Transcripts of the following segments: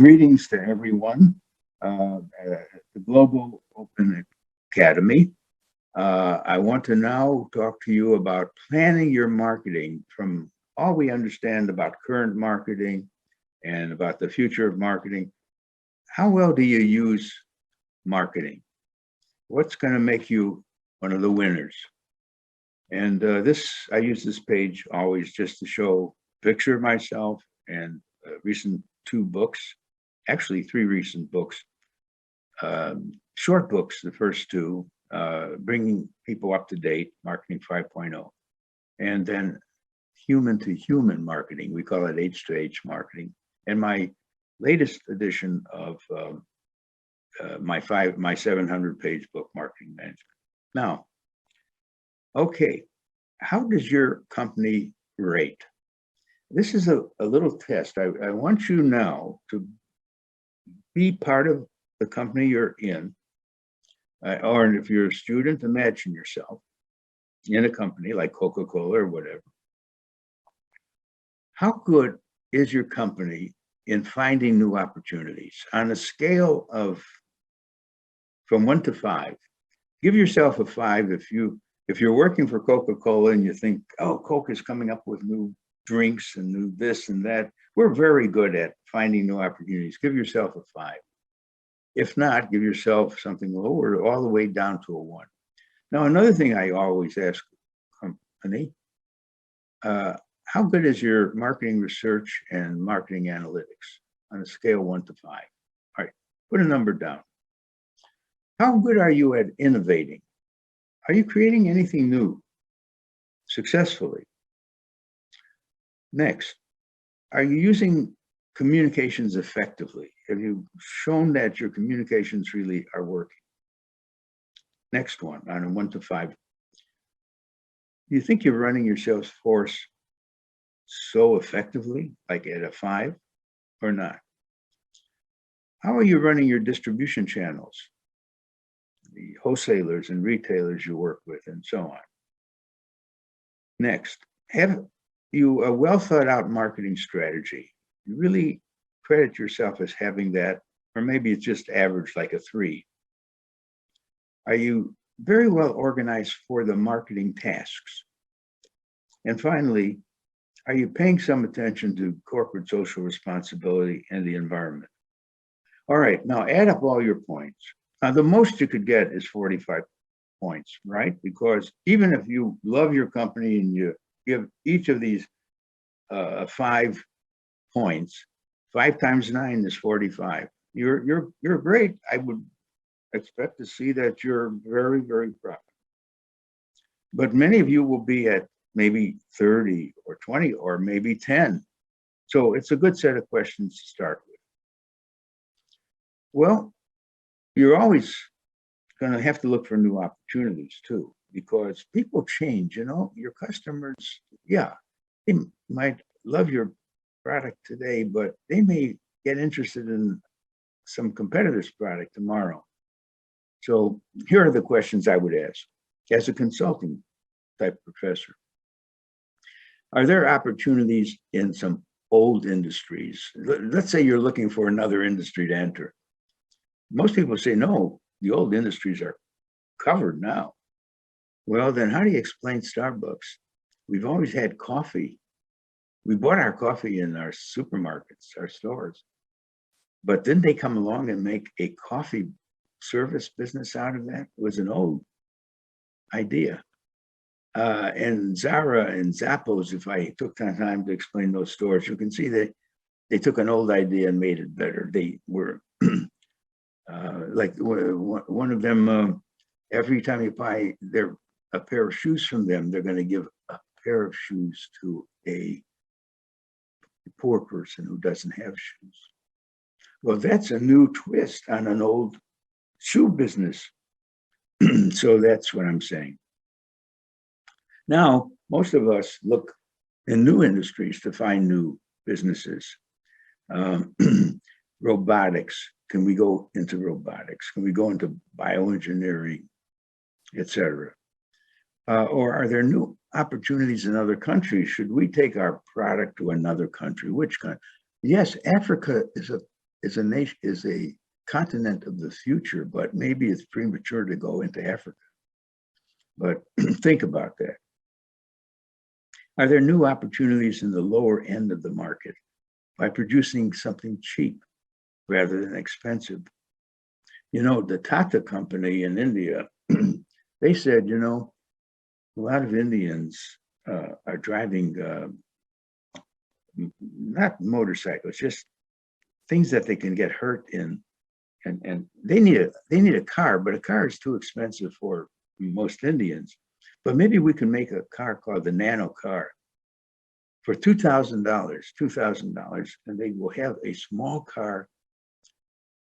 Greetings to everyone at the Global Open Academy. I want to now talk to you about planning your marketing from all we understand about current marketing and about the future of marketing. How well do you use marketing? What's going to make you one of the winners? And I use this page always just to show a picture of myself and recent 2 books, actually 3 recent books, short books, the first 2, bringing people up to date, Marketing 5.0, and then human to human marketing. We call it H to H marketing. And my latest edition of my 700-page book, Marketing Management. Now, okay, how does your company rate? This is a little test. I want you now to be part of the company you're in, or if you're a student, imagine yourself in a company like Coca-Cola or whatever. How good is your company in finding new opportunities? On a scale of from 1 to 5, give yourself a 5 if you're working for Coca-Cola and you think, oh, Coke is coming up with new drinks and new this and that. We're very good at finding new opportunities. Give yourself a 5. If not, give yourself something lower, all the way down to a 1. Now, another thing I always ask company, how good is your marketing research and marketing analytics on a scale 1 to 5? All right, put a number down. How good are you at innovating? Are you creating anything new successfully? Next, are you using communications effectively? Have you shown that your communications really are working? Next one, on a 1 to 5. Do you think you're running your sales force so effectively, like at a 5 or not? How are you running your distribution channels? The wholesalers and retailers you work with and so on. Next, have you a well thought out marketing strategy? You really credit yourself as having that, or maybe it's just average like a 3. Are you very well organized for the marketing tasks? And finally, are you paying some attention to corporate social responsibility and the environment? All right, now add up all your points. Now, the most you could get is 45 points, right? Because even if you love your company and you give each of these 5 points, 5 times 9 is 45. You're great. I would expect to see that you're very, very proud. But many of you will be at maybe 30 or 20 or maybe 10. So it's a good set of questions to start with. Well, you're always going to have to look for new opportunities too, because people change, your customers, yeah, they might love your product today, but they may get interested in some competitor's product tomorrow. So here are the questions I would ask as a consulting type professor. Are there opportunities in some old industries? Let's say you're looking for another industry to enter. Most people say, no, the old industries are covered now. Well, then how do you explain Starbucks? We've always had coffee. We bought our coffee in our supermarkets, our stores. But didn't they come along and make a coffee service business out of that? It was an old idea. And Zara and Zappos, if I took time to explain those stores, you can see that they took an old idea and made it better. They were like one of them, every time you buy a pair of shoes from them, they're going to give a pair of shoes to a poor person who doesn't have shoes. Well, that's a new twist on an old shoe business. So that's what I'm saying. Now, most of us look in new industries to find new businesses. Robotics. Can we go into robotics? Can we go into bioengineering, etc.? Or are there new opportunities in other countries? Should we take our product to another country? Which country? Yes, Africa is a is a nation, is a continent of the future, but maybe it's premature to go into Africa. But think about that. Are there new opportunities in the lower end of the market by producing something cheap rather than expensive? You know, the Tata company in India, they said, you know, a lot of Indians are driving not motorcycles, just things that they can get hurt in, and they need a car, but a car is too expensive for most Indians. But maybe we can make a car called the nano car for $2,000, and they will have a small car,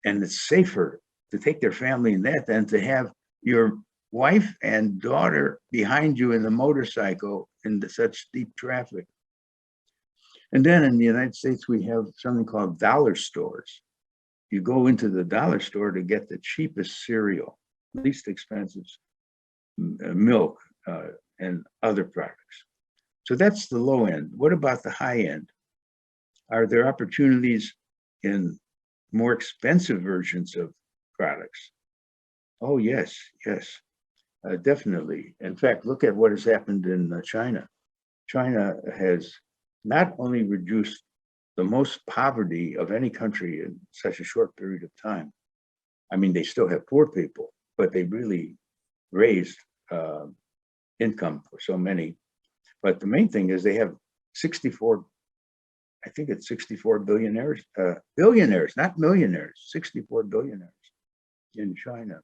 and it's safer to take their family in that than to have your wife and daughter behind you in the motorcycle in such steep traffic. And then in the United States, we have something called dollar stores. You go into the dollar store to get the cheapest cereal, least expensive milk, and other products. So that's the low end. What about the high end? Are there opportunities in more expensive versions of products? Oh, yes, definitely. In fact, look at what has happened in China. China has not only reduced the most poverty of any country in such a short period of time. I mean, they still have poor people, but they really raised income for so many. But the main thing is they have 64, I think it's 64 billionaires, not millionaires, 64 billionaires in China.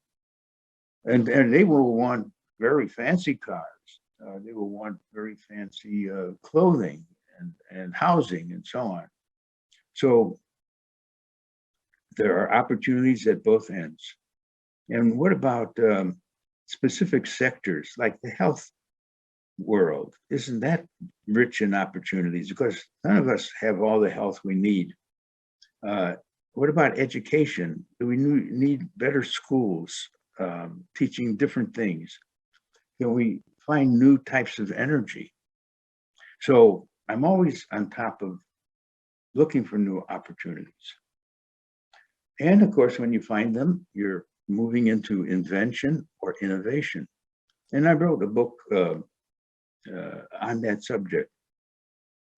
And they will want very fancy cars. They will want very fancy clothing and housing and so on. So there are opportunities at both ends. And what about specific sectors like the health world? Isn't that rich in opportunities? Because none of us have all the health we need. What about education? Do we need better schools teaching different things? Can we find new types of energy? So I'm always on top of looking for new opportunities. And of course, when you find them, you're moving into invention or innovation. And I wrote a book on that subject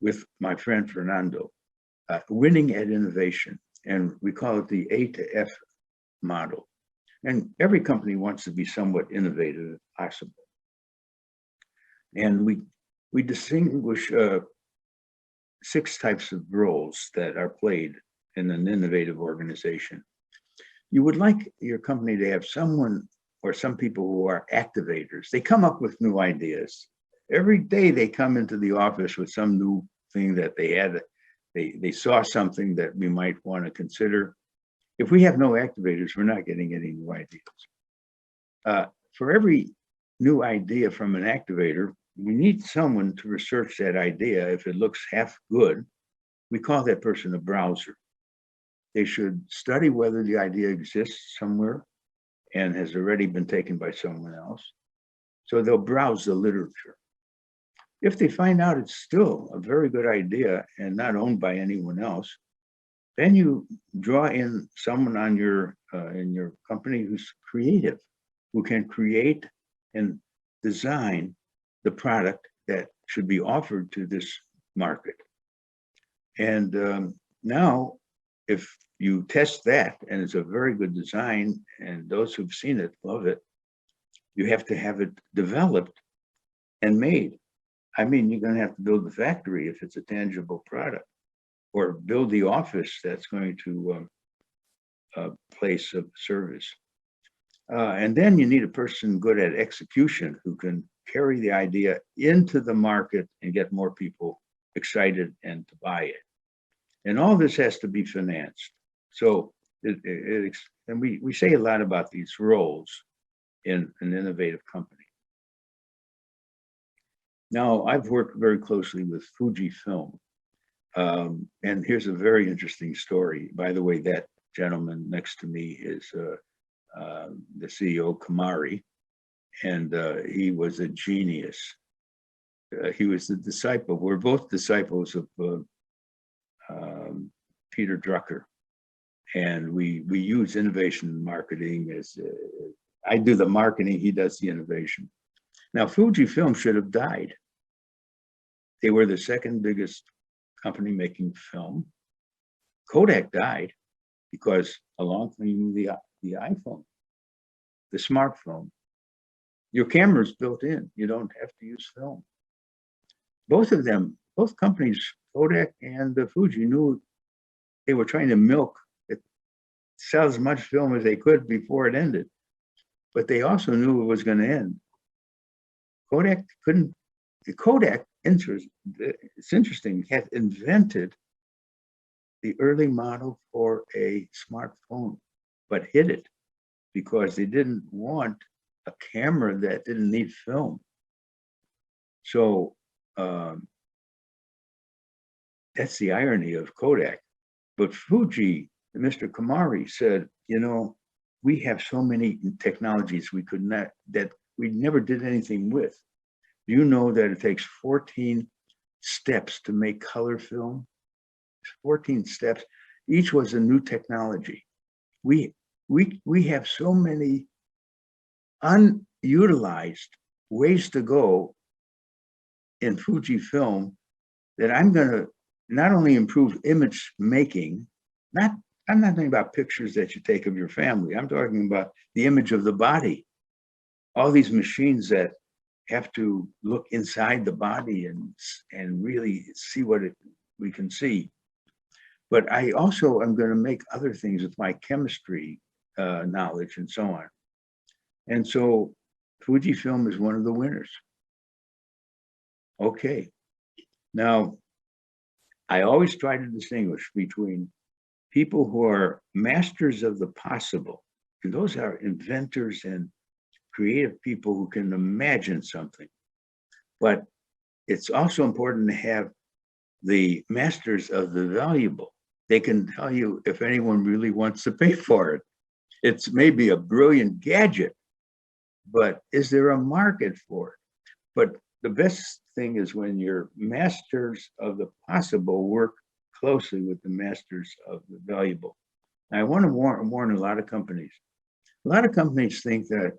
with my friend Fernando, Winning at Innovation. And we call it the A to F model. And every company wants to be somewhat innovative if possible. And we distinguish 6 types of roles that are played in an innovative organization. You would like your company to have someone or some people who are activators. They come up with new ideas. Every day they come into the office with some new thing that they had. They saw something that we might want to consider. If we have no activators, we're not getting any new ideas. For every new idea from an activator, we need someone to research that idea. If it looks half good, we call that person a browser. They should study whether the idea exists somewhere and has already been taken by someone else. So they'll browse the literature. If they find out it's still a very good idea and not owned by anyone else, then you draw in someone on in your company who's creative, who can create and design the product that should be offered to this market. And now, if you test that and it's a very good design and those who've seen it love it, you have to have it developed and made. I mean, you're going to have to build the factory if it's a tangible product, or build the office that's going to place of service. And then you need a person good at execution who can carry the idea into the market and get more people excited and to buy it. And all this has to be financed. So, and we say a lot about these roles in an innovative company. Now, I've worked very closely with Fujifilm. And here's a very interesting story. By the way, that gentleman next to me is the CEO, Kamari, and he was a genius. He was the disciple. We're both disciples of Peter Drucker. And we use innovation marketing as I do the marketing, he does the innovation. Now, Fujifilm should have died. They were the second biggest company making film. Kodak died because along came the iPhone, the smartphone. Your camera's built in. You don't have to use film. Both of them, both companies, Kodak and Fuji, knew they were trying to milk it, sell as much film as they could before it ended. But they also knew it was going to end. Kodak couldn't, the Kodak interest, it's interesting, had invented the early model for a smartphone, but hid it because they didn't want a camera that didn't need film. So that's the irony of Kodak. But Fuji, Mr. Kamari said, you know, we have so many technologies we could not, that we never did anything with. You know that it takes 14 steps to make color film? 14 steps. Each was a new technology. We have so many unutilized ways to go in Fujifilm that I'm going to not only improve image making, I'm not talking about pictures that you take of your family. I'm talking about the image of the body. All these machines that have to look inside the body and really see what we can see. But I also am going to make other things with my chemistry knowledge and so on. And so Fujifilm is one of the winners. Okay. Now, I always try to distinguish between people who are masters of the possible. And those are inventors and creative people who can imagine something. But it's also important to have the masters of the valuable. They can tell you if anyone really wants to pay for it. It's maybe a brilliant gadget, but is there a market for it? But the best thing is when your masters of the possible work closely with the masters of the valuable. And I want to warn a lot of companies. A lot of companies think that,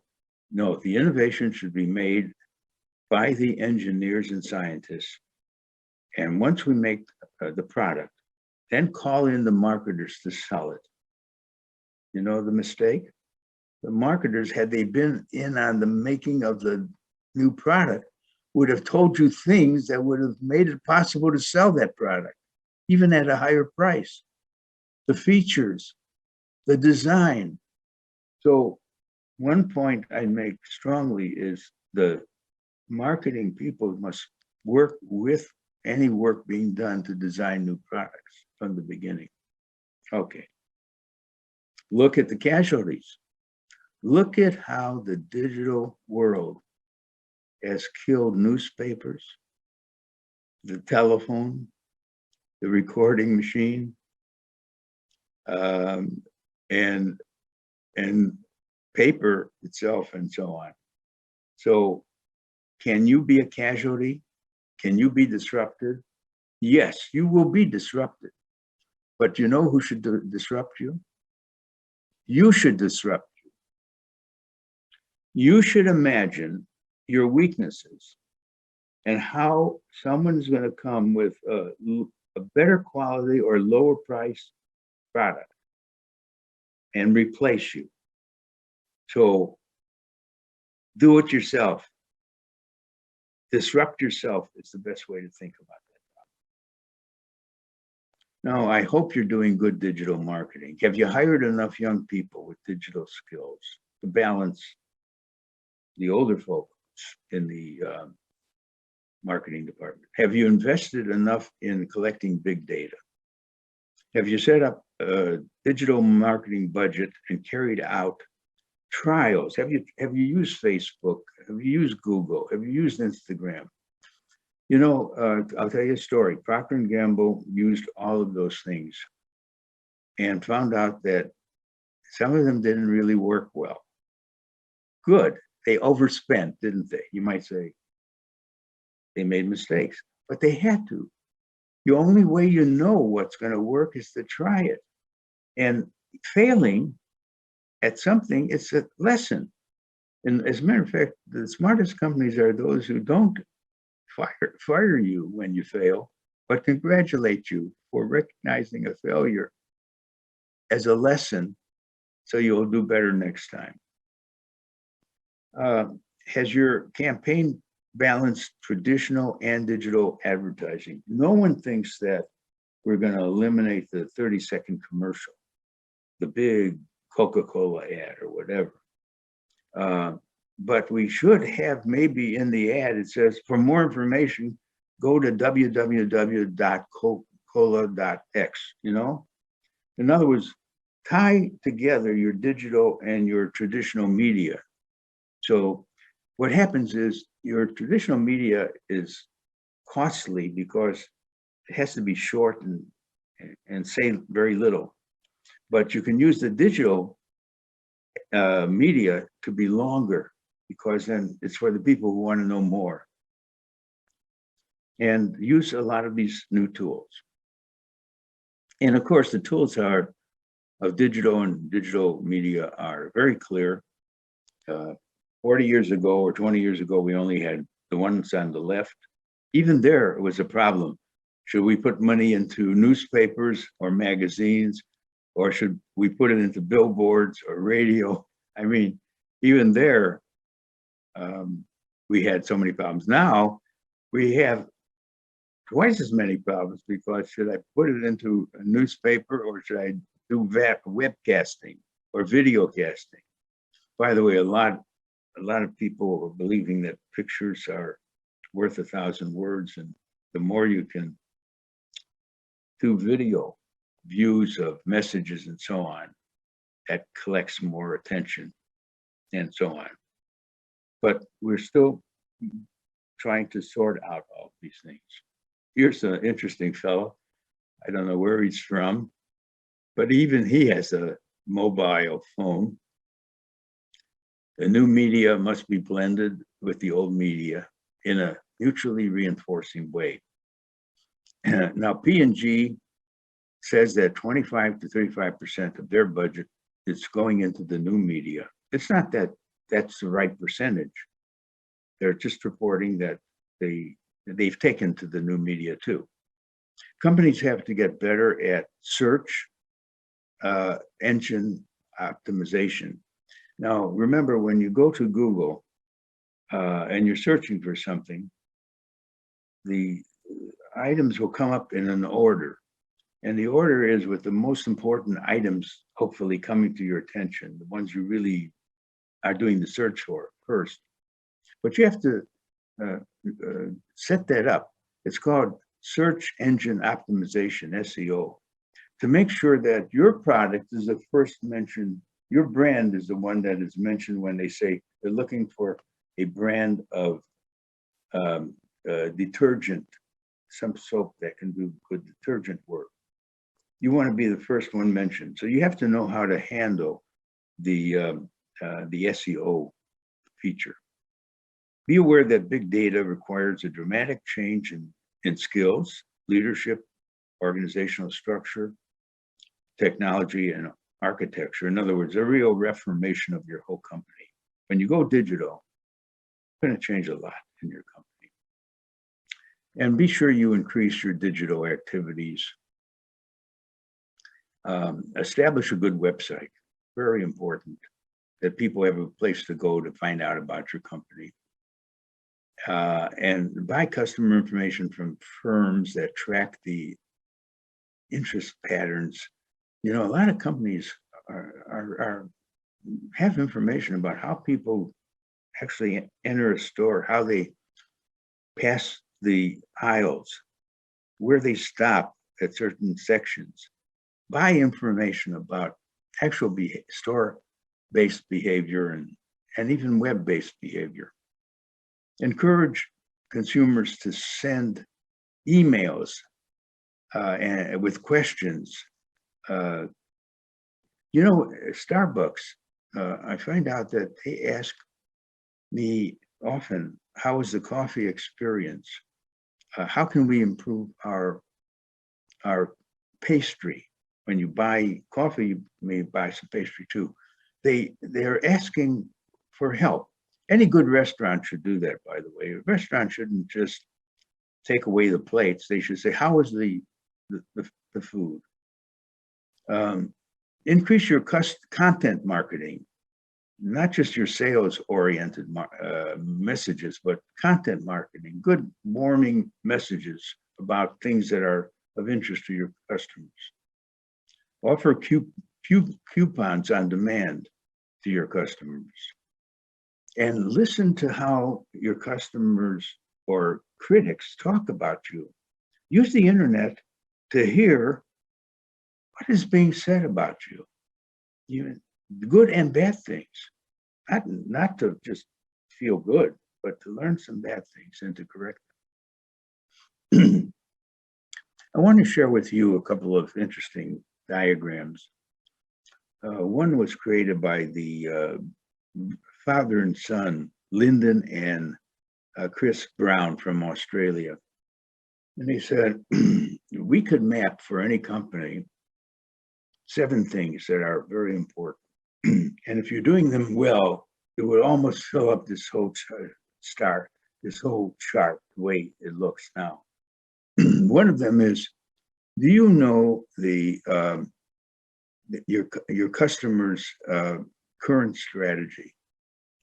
no, the innovation should be made by the engineers and scientists. And once we make the product, then call in the marketers to sell it. You know the mistake? The marketers, had they been in on the making of the new product, would have told you things that would have made it possible to sell that product, even at a higher price. The features, the design. So one point I make strongly is the marketing people must work with any work being done to design new products from the beginning. Okay. Look at the casualties. Look at how the digital world has killed newspapers, the telephone, the recording machine, and paper itself, and so on. So, can you be a casualty? Can you be disrupted? Yes, you will be disrupted. But you know who should disrupt you? You should disrupt you. You should imagine your weaknesses and how someone is going to come with a better quality or lower price product and replace you. So do it yourself. Disrupt yourself is the best way to think about that. Now, I hope you're doing good digital marketing. Have you hired enough young people with digital skills to balance the older folks in the marketing department? Have you invested enough in collecting big data? Have you set up a digital marketing budget and carried out trials? Have you used Facebook? Have you used Google? Have you used Instagram? You know, I'll tell you a story. Procter & Gamble used all of those things and found out that some of them didn't really work well. Good. They overspent, didn't they? You might say they made mistakes, but they had to. The only way you know what's going to work is to try it. And failing at something, it's a lesson. And as a matter of fact, the smartest companies are those who don't fire you when you fail, but congratulate you for recognizing a failure as a lesson so you'll do better next time. Has your campaign balanced traditional and digital advertising? No one thinks that we're going to eliminate the 30-second commercial, the big Coca-Cola ad or whatever. But we should have maybe in the ad, it says, for more information, go to www.coca-cola.x, you know? In other words, tie together your digital and your traditional media. So what happens is your traditional media is costly because it has to be short and say very little. But you can use the digital media to be longer, because then it's for the people who want to know more. And use a lot of these new tools. And of course, the tools of digital and digital media are very clear. 40 years ago or 20 years ago, we only had the ones on the left. Even there, it was a problem. Should we put money into newspapers or magazines, or should we put it into billboards or radio? I mean, even there, we had so many problems. Now we have twice as many problems, because should I put it into a newspaper, or should I do webcasting or video casting? By the way, a lot of people are believing that pictures are worth 1,000 words, and the more you can do video views of messages and so on, that collects more attention and so on. But we're still trying to sort out all these things. Here's an interesting fellow. I don't know where he's from, but even he has a mobile phone. The new media must be blended with the old media in a mutually reinforcing way. Now, P&G says that 25 to 35% of their budget is going into the new media. It's not that that's the right percentage. They're just reporting that they've taken to the new media too. Companies have to get better at search engine optimization. Now, remember, when you go to Google and you're searching for something, the items will come up in an order. And the order is with the most important items, hopefully coming to your attention, the ones you really are doing the search for first. But you have to set that up. It's called search engine optimization, SEO, to make sure that your product is the first mentioned, your brand is the one that is mentioned when they say they're looking for a brand of detergent, some soap that can do good detergent work. You want to be the first one mentioned. So you have to know how to handle the SEO feature. Be aware that big data requires a dramatic change in skills, leadership, organizational structure, technology, and architecture. In other words, a real reformation of your whole company. When you go digital, it's going to change a lot in your company. And be sure you increase your digital activities. Establish a good website, very important, that people have a place to go to find out about your company. And buy customer information from firms that track the interest patterns. You know, a lot of companies have information about how people actually enter a store, how they pass the aisles, where they stop at certain sections. Buy information about actual store-based behavior and even web-based behavior. Encourage consumers to send emails and with questions. You know, Starbucks, I find out that they ask me often, how is the coffee experience? How can we improve our pastry? when you buy coffee, you may buy some pastry too. They're asking for help. Any good restaurant should do that, by the way. A restaurant shouldn't just take away the plates. They should say, how is the food? Increase your content marketing, not just your sales-oriented messages, but content marketing, good, warming messages about things that are of interest to your customers. Offer coupons on demand to your customers. And listen to how your customers or critics talk about you. Use the internet to hear what is being said about you, even good and bad things. Not to just feel good, but to learn some bad things and to correct them. I want to share with you a couple of interesting diagrams. One was created by the father and son, Lyndon and Chris Brown from Australia. And they said, we could map for any company 7 things that are very important. And if you're doing them well, it would almost fill up this whole chart, the way it looks now. One of them is, do you know your customer's current strategy?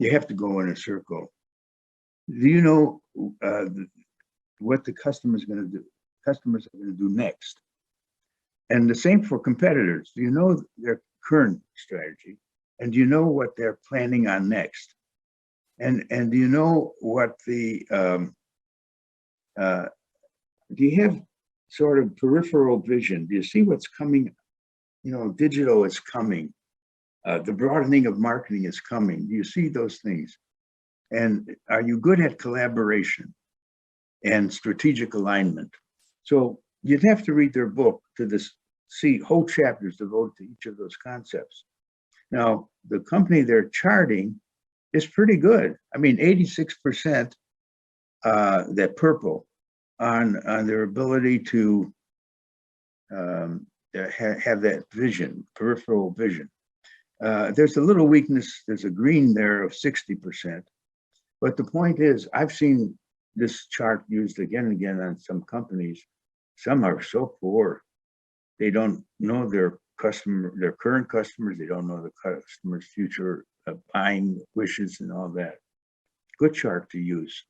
You have to go in a circle. Do you know what the customer's going to do? Customers are going to do next. And the same for competitors. Do you know their current strategy? And do you know what they're planning on next? And do you know what the do you have sort of peripheral vision? Do you see what's coming? You know, digital is coming. The broadening of marketing is coming. Do you see those things? And are you good at collaboration and strategic alignment? So you'd have to read their book to see whole chapters devoted to each of those concepts. Now, the company they're charting is pretty good. I mean, 86%, that purple, on their ability to have that vision, peripheral vision. There's a little weakness. There's a green there of 60%. But the point is, I've seen this chart used again and again on some companies. Some are so poor. They don't know their current customers. They don't know the customer's future buying wishes and all that. Good chart to use.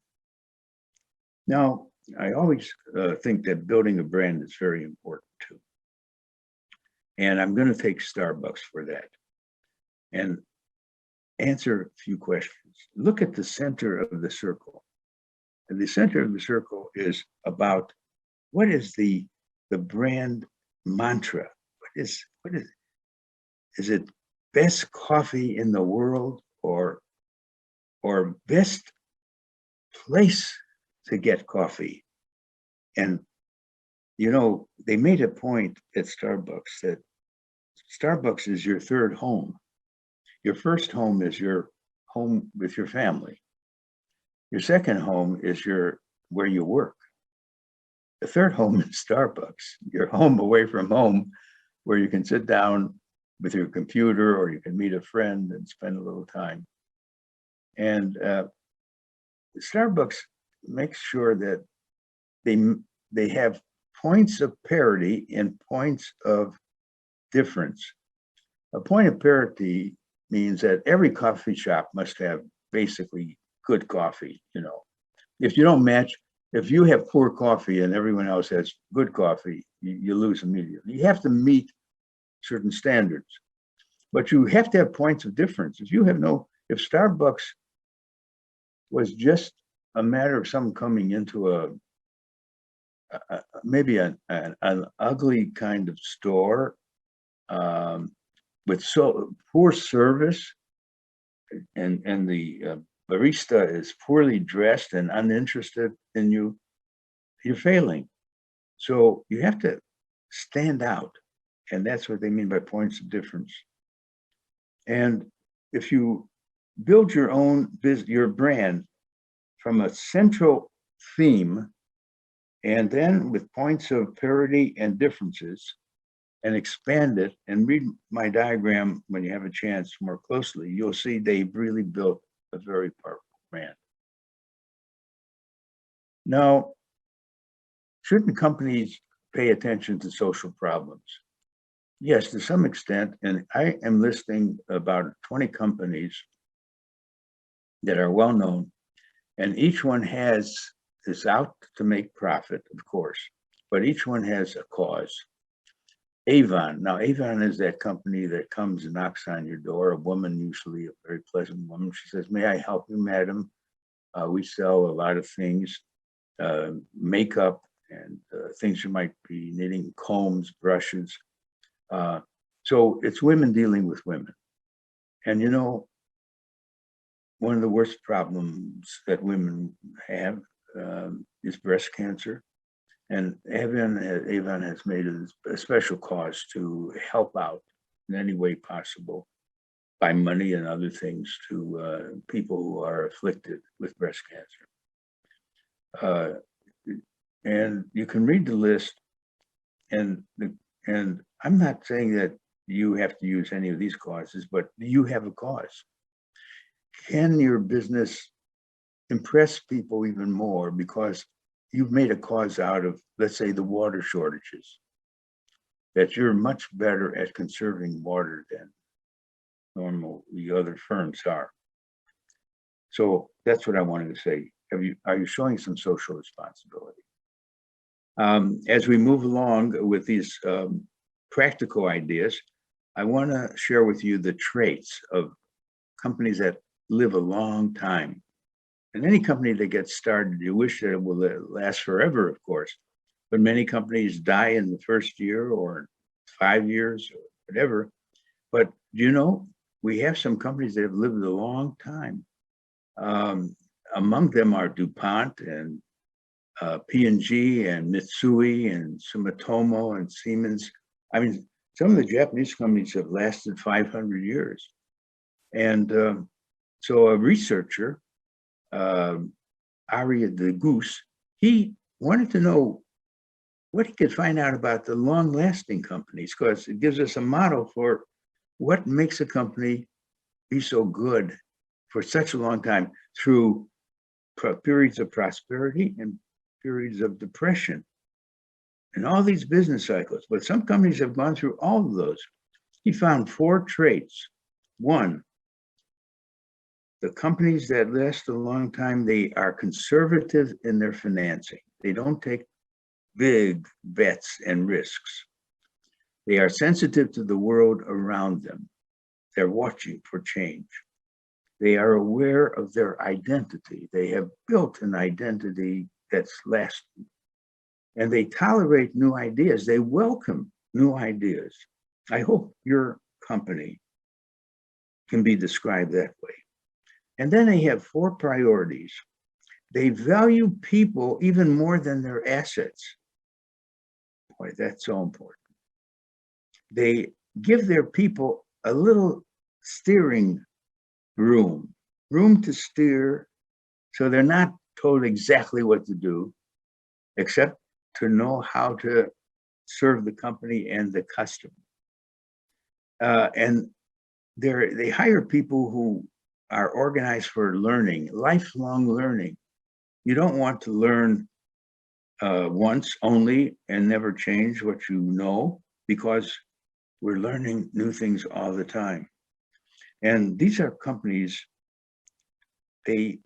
Now, I always think that building a brand is very important too. And I'm going to take Starbucks for that and answer a few questions. Look at the center of the circle. And the center of the circle is about what is the brand mantra? Is it best coffee in the world or best place to get coffee? And you know, they made a point at Starbucks that Starbucks is your third home. Your first home is your home with your family. Your second home is where you work. The third home is Starbucks, your home away from home, where you can sit down with your computer or you can meet a friend and spend a little time. And Starbucks makes sure that they have points of parity and points of difference. A point of parity means that every coffee shop must have basically good coffee. You know, if you don't match, if you have poor coffee and everyone else has good coffee, you lose immediately. You have to meet certain standards, but you have to have points of difference. If Starbucks was just a matter of someone coming into maybe an ugly kind of store with so poor service, and the barista is poorly dressed and uninterested in you, you're failing. So you have to stand out, and that's what they mean by points of difference. And if you build your brand from a central theme, and then with points of parity and differences, and expand it and read my diagram when you have a chance more closely, you'll see they've really built a very powerful brand. Now, shouldn't companies pay attention to social problems? Yes, to some extent, and I am listing about 20 companies that are well known, and each one is out to make profit, of course, but each one has a cause. Avon. Now, Avon is that company that comes and knocks on your door, a woman, usually a very pleasant woman. She says, "May I help you, madam? We sell a lot of things, makeup and things you might be needing, combs, brushes." So it's women dealing with women. And you know, one of the worst problems that women have is breast cancer. And Avon has made it a special cause to help out in any way possible by money and other things to people who are afflicted with breast cancer. And you can read the list, and I'm not saying that you have to use any of these causes, but you have a cause. Can your business impress people even more because you've made a cause out of, let's say, the water shortages, that you're much better at conserving water than the other firms are? So that's what I wanted to say. Are you showing some social responsibility? As we move along with these practical ideas, I want to share with you the traits of companies that live a long time. And any company that gets started, you wish that it will last forever, of course, but many companies die in the first year or 5 years or whatever. But you know, we have some companies that have lived a long time. Among them are DuPont and P&G and Mitsui and Sumitomo and Siemens. I mean, some of the Japanese companies have lasted 500 years. And so a researcher, Aria de Goose, he wanted to know what he could find out about the long-lasting companies, because it gives us a model for what makes a company be so good for such a long time through periods of prosperity and periods of depression and all these business cycles. But some companies have gone through all of those. He found 4 traits. One, the companies that last a long time, they are conservative in their financing. They don't take big bets and risks. They are sensitive to the world around them. They're watching for change. They are aware of their identity. They have built an identity that's lasting. And they tolerate new ideas. They welcome new ideas. I hope your company can be described that way. And then they have 4 priorities. They value people even more than their assets. Boy, that's so important. They give their people a little steering room to steer, so they're not told exactly what to do, except to know how to serve the company and the customer. And they hire people who are organized for learning, lifelong learning. You don't want to learn once only and never change what you know, because we're learning new things all the time. And these are companies, they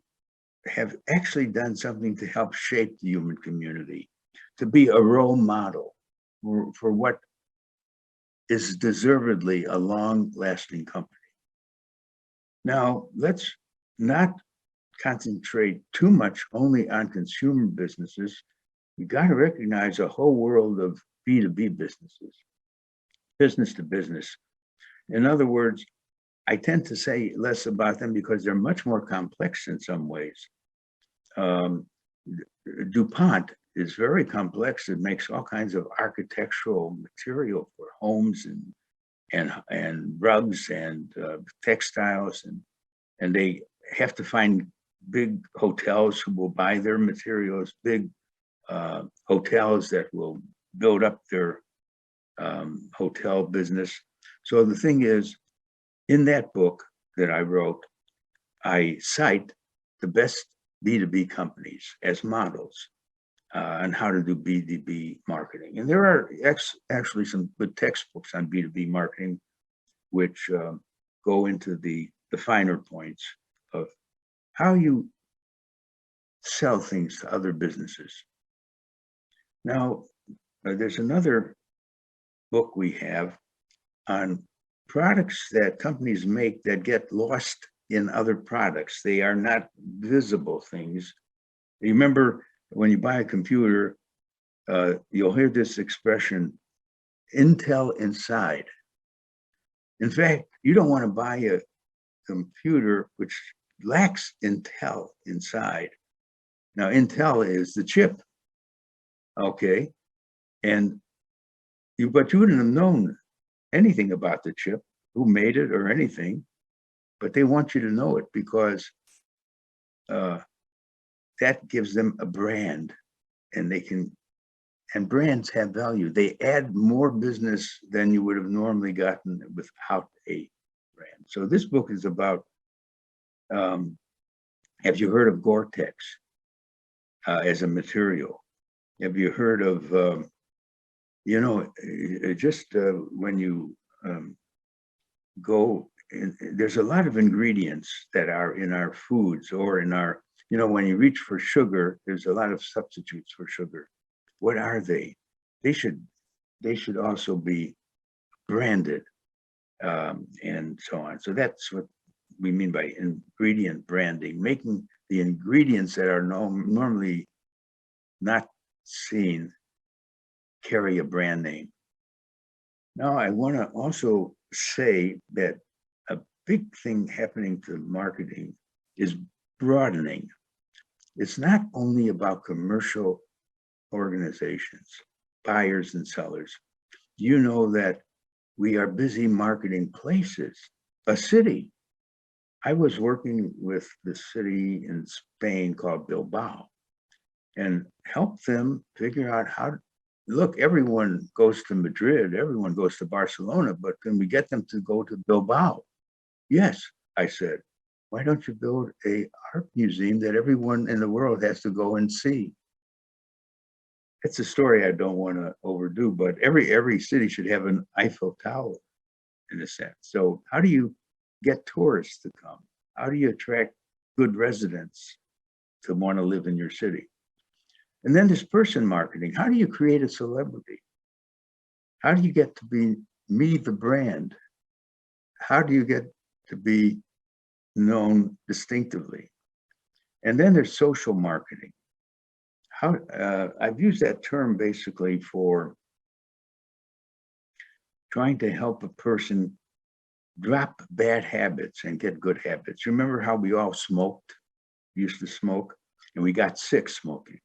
have actually done something to help shape the human community, to be a role model for what is deservedly a long-lasting company. Now, let's not concentrate too much only on consumer businesses. You got to recognize a whole world of B2B businesses, business to business. In other words, I tend to say less about them because they're much more complex in some ways. DuPont is very complex. It makes all kinds of architectural material for homes and rugs and textiles, and they have to find big hotels who will buy their materials, big hotels that will build up their hotel business. So the thing is, in that book that I wrote, I cite the best B2B companies as models on how to do B2B marketing. And there are actually some good textbooks on B2B marketing, which go into the finer points of how you sell things to other businesses. Now, there's another book we have on products that companies make that get lost in other products. They are not visible things. You remember when you buy a computer, you'll hear this expression, Intel inside. In fact, you don't want to buy a computer which lacks Intel inside. Now, Intel is the chip, okay? But you wouldn't have known anything about the chip, who made it or anything, but they want you to know it because that gives them a brand, and brands have value. They add more business than you would have normally gotten without a brand. So this book is about, have you heard of Gore-Tex as a material? Have you heard of, when you go, there's a lot of ingredients that are in our foods or in our, when you reach for sugar, there's a lot of substitutes for sugar. What are they? They should also be branded and so on. So that's what we mean by ingredient branding, making the ingredients that are normally not seen carry a brand name. Now, I want to also say that a big thing happening to marketing is broadening. It's not only about commercial organizations, buyers and sellers. You know that we are busy marketing places, a city. I was working with the city in Spain called Bilbao and helped them figure out how to, look, everyone goes to Madrid, everyone goes to Barcelona, but can we get them to go to Bilbao? Yes, I said. Why don't you build an art museum that everyone in the world has to go and see? It's a story I don't want to overdo, but every city should have an Eiffel Tower in a sense. So how do you get tourists to come? How do you attract good residents to want to live in your city? And then this person marketing, how do you create a celebrity? How do you get to be me, the brand? How do you get to be known distinctively? And then there's social marketing. I've used that term basically for trying to help a person drop bad habits and get good habits. Remember how we all smoked, used to smoke, and we got sick smoking,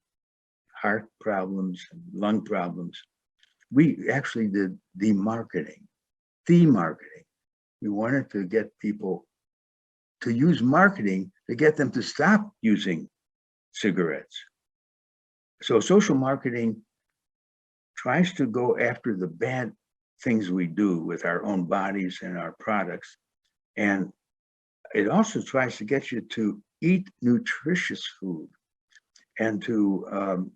heart problems, and lung problems. We actually did demarketing. We wanted to get people to use marketing to get them to stop using cigarettes. So social marketing tries to go after the bad things we do with our own bodies and our products. And it also tries to get you to eat nutritious food and to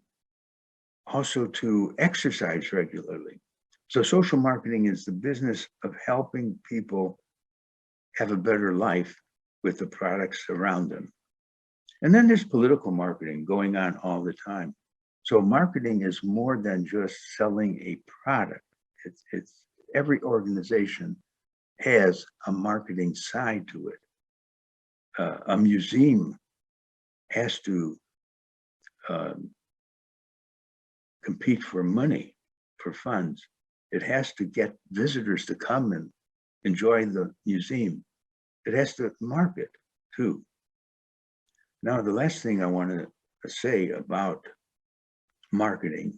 also to exercise regularly. So social marketing is the business of helping people have a better life with the products around them. And then there's political marketing going on all the time. So marketing is more than just selling a product. It's every organization has a marketing side to it. A museum has to compete for money, for funds. It has to get visitors to come and enjoy the museum. It has to market too. Now, the last thing I want to say about marketing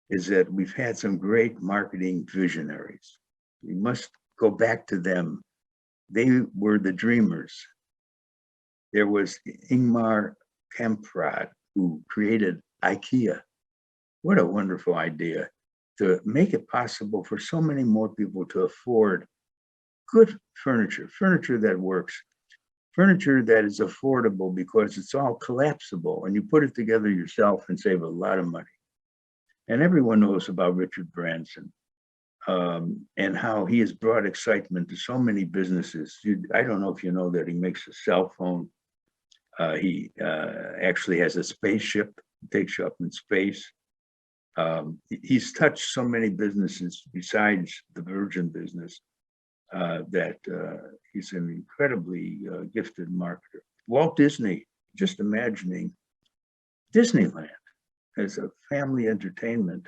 is that we've had some great marketing visionaries. We must go back to them. They were the dreamers. There was Ingmar Kamprad, who created IKEA. What a wonderful idea. to make it possible for so many more people to afford good furniture that works, furniture that is affordable because it's all collapsible and you put it together yourself and save a lot of money. And everyone knows about Richard Branson and how he has brought excitement to so many businesses. I don't know if you know that he makes a cell phone. He actually has a spaceship, takes you up in space. He's touched so many businesses besides the Virgin business that he's an incredibly gifted marketer. Walt Disney, just imagining Disneyland as a family entertainment.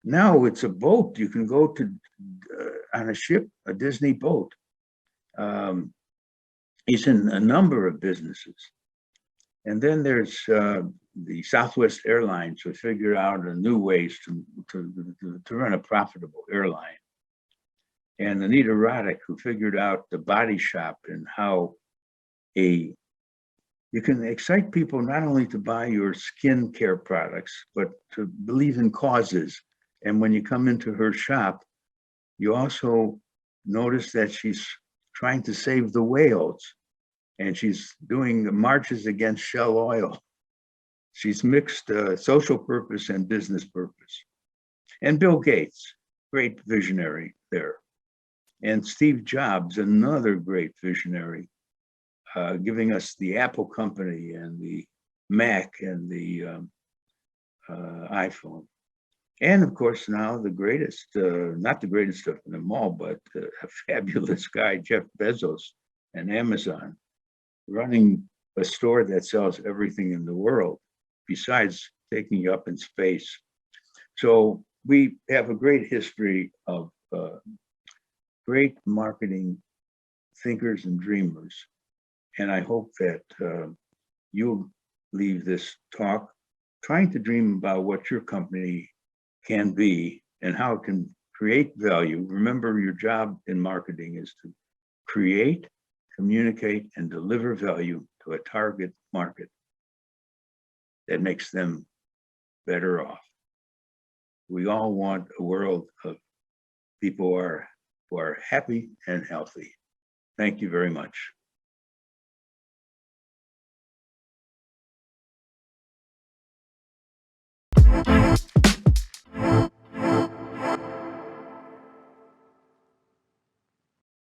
Now it's a boat. You can go to on a ship, a Disney boat. He's in a number of businesses. And then there's the Southwest Airlines, who figured out a new ways to run a profitable airline. And Anita Roddick, who figured out the body shop and how you can excite people not only to buy your skin care products, but to believe in causes. And when you come into her shop, you also notice that she's trying to save the whales, and she's doing marches against Shell Oil. She's mixed social purpose and business purpose. And Bill Gates, great visionary there. And Steve Jobs, another great visionary, giving us the Apple company and the Mac and the iPhone. And of course, now the greatest, not the greatest of them all, but a fabulous guy, Jeff Bezos and Amazon, running a store that sells everything in the world, besides taking you up in space. So we have a great history of great marketing thinkers and dreamers. And I hope that you'll leave this talk trying to dream about what your company can be and how it can create value. Remember, your job in marketing is to create, communicate, and deliver value to a target market that makes them better off. We all want a world of people who are happy and healthy. Thank you very much.